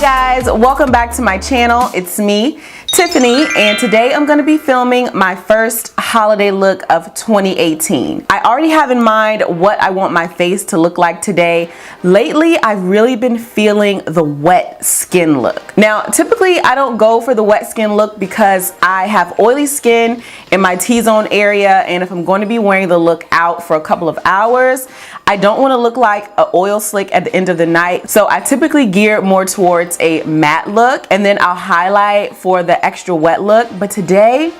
guys, welcome back to my channel. It's me, Tiffany, and today I'm going to be filming my first holiday look of 2018. I already have in mind what I want my face to look like today. Lately, I've really been feeling the wet skin look. Now, typically I don't go for the wet skin look because I have oily skin in my T-zone area, and if I'm going to be wearing the look out for a couple of hours, I don't want to look like an oil slick at the end of the night. So I typically gear more towards a matte look, and then I'll highlight for the extra wet look. But today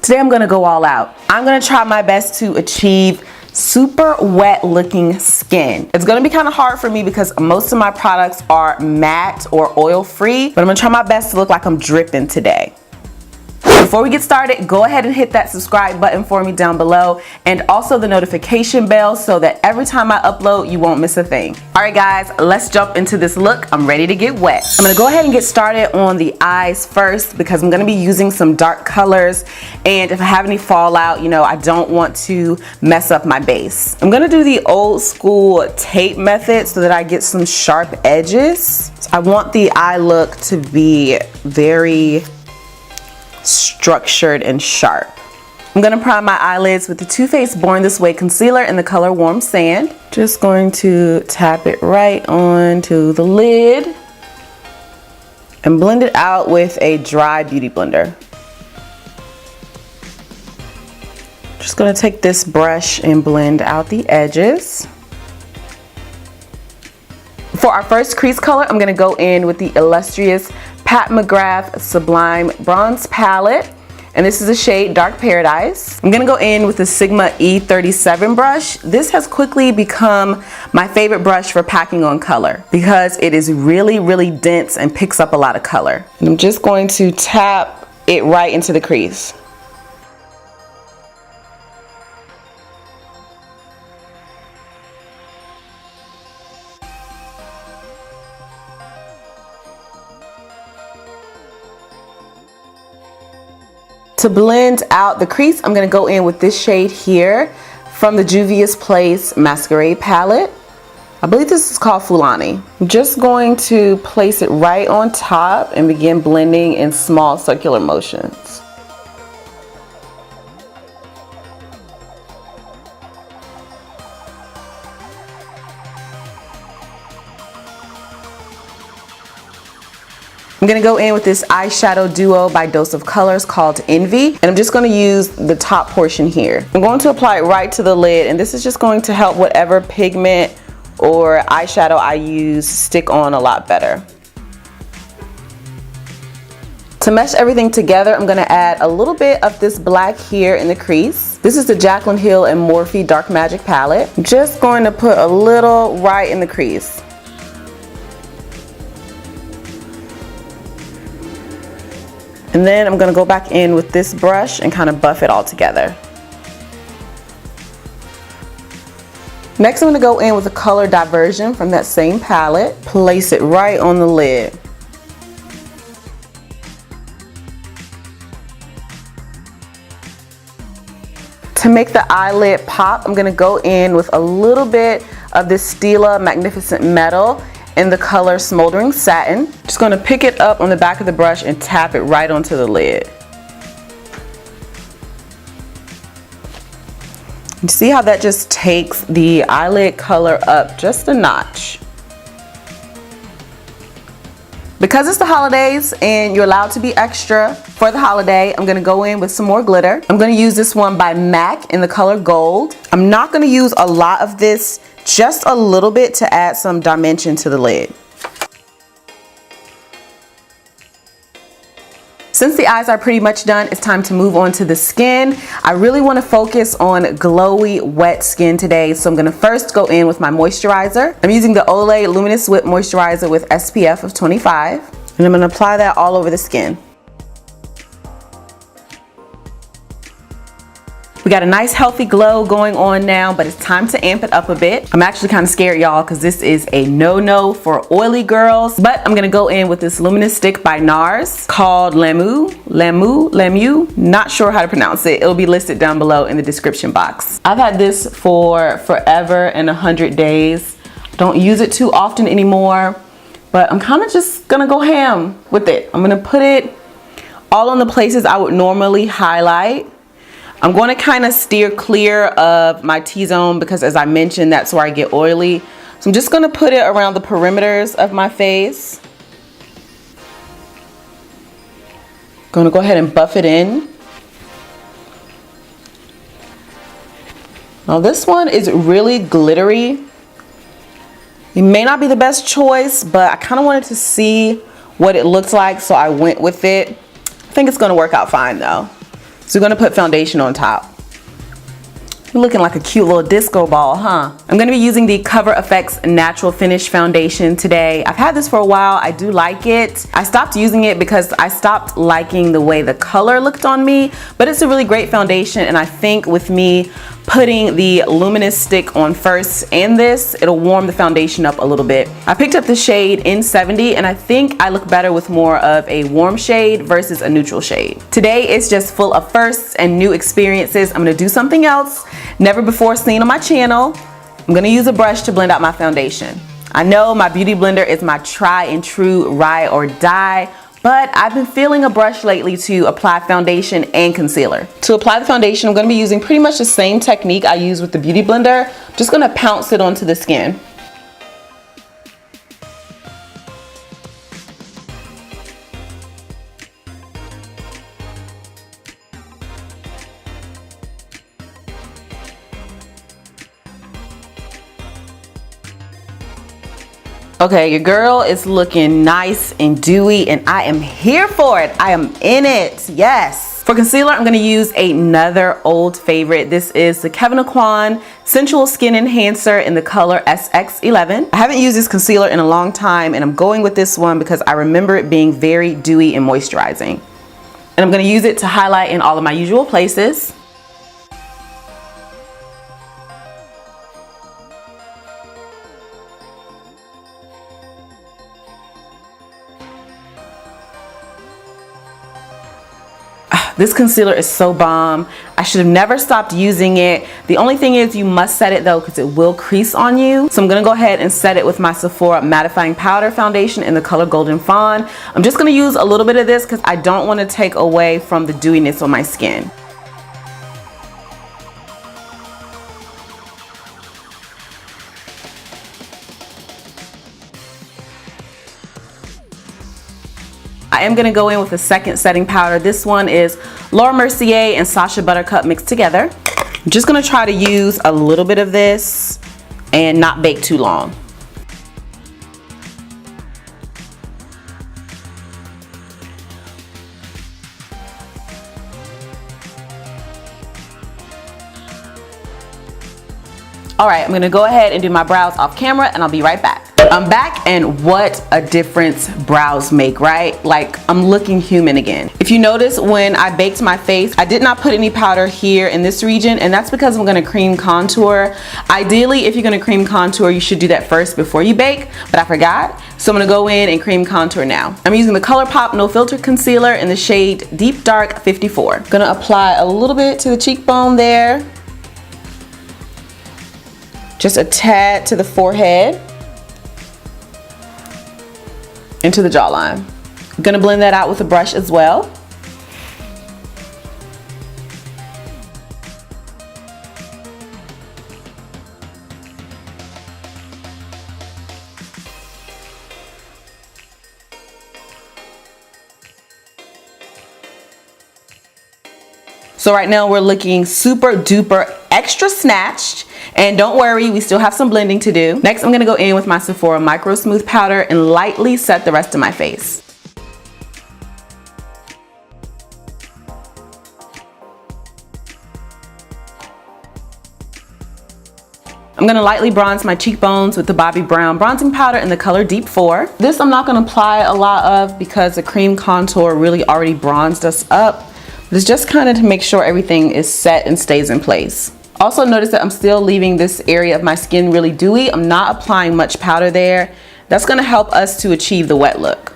I'm gonna go all out. I'm gonna try my best to achieve super wet looking skin. It's gonna be kind of hard for me because most of my products are matte or oil free, but I'm gonna try my best to look like I'm dripping today. Before we get started, go ahead and hit that subscribe button for me down below, and also the notification bell so that every time I upload, you won't miss a thing. All right guys, let's jump into this look. I'm ready to get wet. I'm gonna go ahead and get started on the eyes first because I'm gonna be using some dark colors, and if I have any fallout, you know, I don't want to mess up my base. I'm gonna do the old school tape method so that I get some sharp edges. So I want the eye look to be very structured and sharp. I'm gonna prime my eyelids with the Too Faced Born This Way concealer in the color Warm Sand. Just going to tap it right onto the lid and blend it out with a dry beauty blender. Just gonna take this brush and blend out the edges. For our first crease color, I'm gonna go in with the illustrious Pat McGrath Sublime Bronze Palette, and this is the shade Dark Paradise. I'm gonna go in with the Sigma E37 brush. This has quickly become my favorite brush for packing on color because it is really dense and picks up a lot of color. And I'm just going to tap it right into the crease. To blend out the crease, I'm gonna go in with this shade here from the Juvia's Place Masquerade palette. I believe this is called Fulani. I'm just going to place it right on top and begin blending in small circular motions. I'm gonna go in with this eyeshadow duo by Dose of Colors called Envy, and I'm just gonna use the top portion here. I'm going to apply it right to the lid, and this is just going to help whatever pigment or eyeshadow I use stick on a lot better. To mesh everything together, I'm gonna add a little bit of this black here in the crease. This is the Jaclyn Hill and Morphe Dark Magic palette. I'm just going to put a little right in the crease. And then I'm gonna go back in with this brush and kind of buff it all together. Next, I'm gonna go in with the color Diversion from that same palette. Place it right on the lid. To make the eyelid pop, I'm gonna go in with a little bit of this Stila Magnificent Metal in the color Smoldering Satin. Just gonna pick it up on the back of the brush and tap it right onto the lid. You see how that just takes the eyelid color up just a notch. Because it's the holidays and you're allowed to be extra for the holiday, I'm gonna go in with some more glitter. I'm gonna use this one by MAC in the color Gold. I'm not gonna use a lot of this, just a little bit to add some dimension to the lid. Since the eyes are pretty much done, it's time to move on to the skin. I really want to focus on glowy, wet skin today, so I'm going to first go in with my moisturizer. I'm using the OLAY Luminous Whip Moisturizer with SPF of 25, and I'm going to apply that all over the skin. We got a nice healthy glow going on now, but it's time to amp it up a bit. I'm actually kind of scared, y'all, because this is a no-no for oily girls, but I'm gonna go in with this luminous stick by NARS called Lamu, not sure how to pronounce it. It'll be listed down below in the description box. I've had this for forever and 100 days. Don't use it too often anymore, but I'm kind of just gonna go ham with it. I'm gonna put it all on the places I would normally highlight. I'm going to kind of steer clear of my T-zone because, as I mentioned, that's where I get oily. So I'm just going to put it around the perimeters of my face. Going to go ahead and buff it in. Now this one is really glittery. It may not be the best choice, but I kind of wanted to see what it looked like, so I went with it. I think it's going to work out fine though. So we're going to put foundation on top. You're looking like a cute little disco ball, huh? I'm going to be using the Coverfx Natural Finish Foundation today. I've had this for a while. I do like it. I stopped using it because I stopped liking the way the color looked on me, but it's a really great foundation, and I think with me putting the Luminous stick on first and this, it'll warm the foundation up a little bit. I picked up the shade in 70, and I think I look better with more of a warm shade versus a neutral shade. Today is just full of firsts and new experiences. I'm gonna do something else never before seen on my channel. I'm gonna use a brush to blend out my foundation. I know my beauty blender is my try and true ride or die, but I've been feeling a brush lately to apply foundation and concealer. To apply the foundation, I'm going to be using pretty much the same technique I use with the beauty blender. I'm just going to pounce it onto the skin. Okay, your girl is looking nice and dewy, and I am here for it. I am in it, yes. For concealer, I'm gonna use another old favorite. This is the Kevyn Aucoin Sensual Skin Enhancer in the color SX11. I haven't used this concealer in a long time, and I'm going with this one because I remember it being very dewy and moisturizing. And I'm gonna use it to highlight in all of my usual places. This concealer is so bomb. I should have never stopped using it. The only thing is you must set it though because it will crease on you. So I'm gonna go ahead and set it with my Sephora Mattifying Powder Foundation in the color Golden Fawn. I'm just gonna use a little bit of this because I don't want to take away from the dewiness on my skin. I am gonna go in with a second setting powder. This one is Laura Mercier and Sacha Buttercup mixed together. I'm just gonna try to use a little bit of this and not bake too long. All right, I'm gonna go ahead and do my brows off camera, and I'll be right back. I'm back, and what a difference brows make, right? Like, I'm looking human again. If you notice, when I baked my face, I did not put any powder here in this region, and that's because I'm gonna cream contour. Ideally, if you're gonna cream contour, you should do that first before you bake, but I forgot. So I'm gonna go in and cream contour now. I'm using the Colourpop No Filter Concealer in the shade Deep Dark 54. Gonna apply a little bit to the cheekbone there. Just a tad to the forehead. Into the jawline. I'm gonna blend that out with a brush as well. So right now we're looking super duper extra snatched. And don't worry, we still have some blending to do. Next, I'm gonna go in with my Sephora MicroSmooth powder and lightly set the rest of my face. I'm gonna lightly bronze my cheekbones with the Bobbi Brown bronzing powder in the color Deep 4. This I'm not gonna apply a lot of because the cream contour really already bronzed us up. But it's just kind of to make sure everything is set and stays in place. Also notice that I'm still leaving this area of my skin really dewy. I'm not applying much powder there. That's gonna help us to achieve the wet look.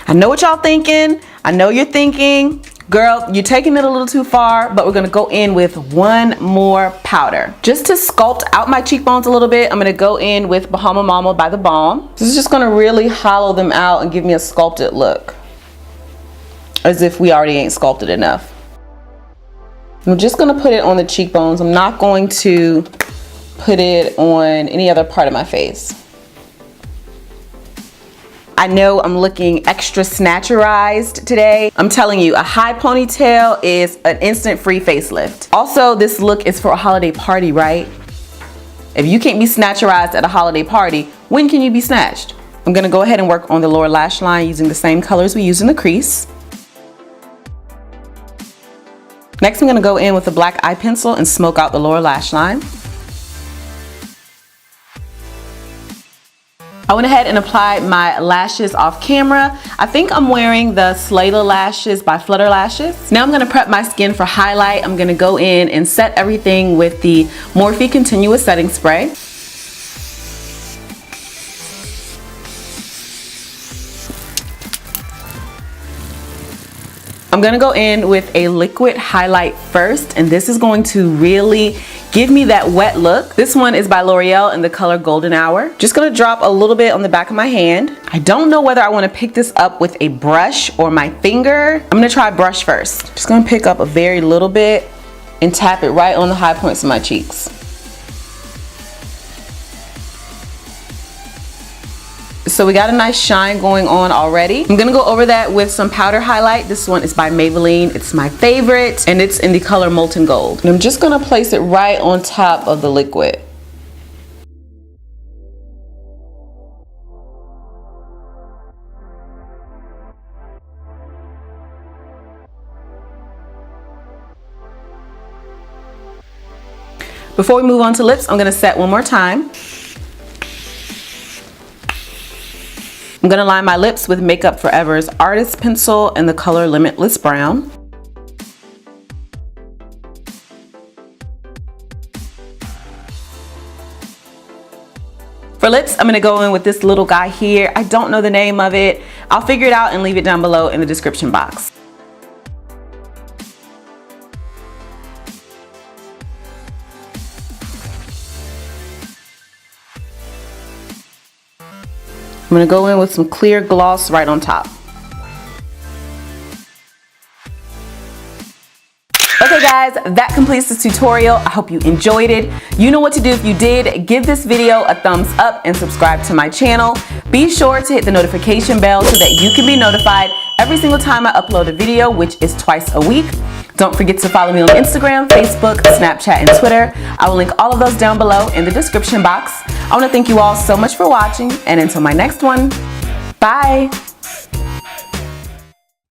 I know what y'all thinking. I know you're thinking, Girl, you're taking it a little too far, but we're gonna go in with one more powder. Just to sculpt out my cheekbones a little bit, I'm gonna go in with Bahama Mama by the Balm. This is just gonna really hollow them out and give me a sculpted look. As if we already ain't sculpted enough. I'm just gonna put it on the cheekbones. I'm not going to put it on any other part of my face. I know I'm looking extra snatcherized today. I'm telling you, a high ponytail is an instant free facelift. Also, this look is for a holiday party, right? If you can't be snatcherized at a holiday party, when can you be snatched? I'm gonna go ahead and work on the lower lash line using the same colors we used in the crease. Next, I'm gonna go in with a black eye pencil and smoke out the lower lash line. I went ahead and applied my lashes off camera. I think I'm wearing the Stila lashes by Flutter Lashes. Now I'm gonna prep my skin for highlight. I'm gonna go in and set everything with the Morphe Continuous Setting Spray. I'm gonna go in with a liquid highlight first, and this is going to really give me that wet look. This one is by L'Oreal in the color Golden Hour. Just gonna drop a little bit on the back of my hand. I don't know whether I wanna pick this up with a brush or my finger. I'm gonna try brush first. Just gonna pick up a very little bit and tap it right on the high points of my cheeks. So we got a nice shine going on already. I'm gonna go over that with some powder highlight. This one is by Maybelline. It's my favorite, and it's in the color Molten Gold. And I'm just gonna place it right on top of the liquid. Before we move on to lips, I'm gonna set one more time. I'm gonna line my lips with Makeup Forever's Artist Pencil in the color Limitless Brown. For lips, I'm gonna go in with this little guy here. I don't know the name of it. I'll figure it out and leave it down below in the description box. I'm gonna go in with some clear gloss right on top. Okay guys, that completes this tutorial. I hope you enjoyed it. You know what to do if you did. Give this video a thumbs up and subscribe to my channel. Be sure to hit the notification bell so that you can be notified every single time I upload a video, which is twice a week. Don't forget to follow me on Instagram, Facebook, Snapchat, and Twitter. I will link all of those down below in the description box. I want to thank you all so much for watching, and until my next one, bye!